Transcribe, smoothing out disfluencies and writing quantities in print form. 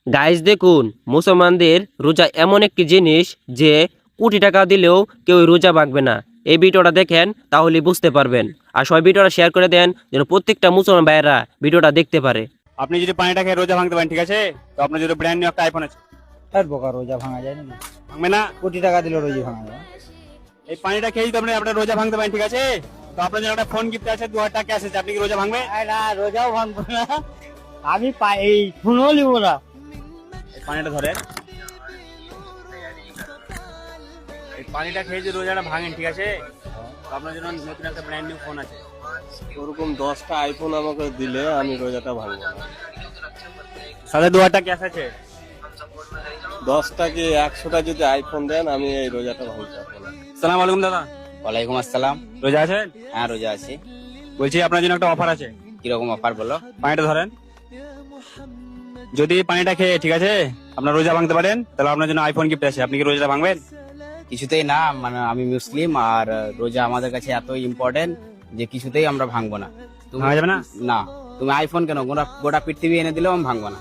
Guys দেখুন, মুসলমানদের রোজা এমন একটি জিনিস যে কোটি টাকা দিলেও কেউ রোজা ভাঙবে না। এই ভিডিওটা দেখেন, তাহলে বুঝতে পারবেন। আর সবাই ভিডিওটা শেয়ার করে দেন যেন প্রত্যেকটা মুসলমান ভাইয়েরা ভিডিওটা দেখতে পারে। আপনি যদি পানিটা খেয়ে রোজা ভাঙতে পারেন, ঠিক আছে? তো আপনার যদি ব্র্যান্ড নিউ একটা আইফোন আছে, আর বোকা রোজা ভাঙা যায় নাকি? ভাঙবে না? কোটি টাকা দিলে রোজা ভাঙা যায়? এই পানিটা খেয়ে যদি আপনি আপনার রোজা ভাঙতে পারেন, ঠিক আছে? তো আপনার জন্য একটা ফোন গিফট আছে, 2000 টাকা ক্যাশ আছে। আপনি কি রোজা ভাঙবে? না, রোজাও ভাঙবো না। আমি এই ফোনও নিব না। এই পানিটা ধরেন, এই পানিটা খেয়ে যদি রোজাটা ভাঙেন, ঠিক আছে? তো আপনার জন্য নতুন একটা ব্র্যান্ড নিউ ফোন আছে। ওরকম 10টা আইফোন আমাকে দিলে আমি রোজাটা ভাঙবো না। সাথে 2000 টাকা ক্যাশ আছে। 10টা কি 100টা যদি আইফোন দেন আমি এই রোজাটা ভাঙতে পারবো না। সালাম আলাইকুম দাদা, ওয়ালাইকুম আসসালাম। রোজা আছেন? হ্যাঁ, রোজা আছি। বলছি আপনার জন্য একটা অফার আছে। কিরকম অফার বলো? পানিটা ধরেন, যদি পানিটা খেয়ে, ঠিক আছে, আপনার রোজা ভাঙতে পারেন, তাহলে আপনার জন্য আইফোন গিফট আছে। আপনি কি রোজাটা ভাঙবেন? কিছুতেই না, মানে আমি মুসলিম আর রোজা আমাদের কাছে এত ইম্পর্টেন্ট যে কিছুতেই আমরা ভাঙবো না। তুমি ভাঙা যাবে না? না, তুমি আইফোন কেন গোটা গোটা পৃথিবী এনে দিলেও আমি ভাঙবো না।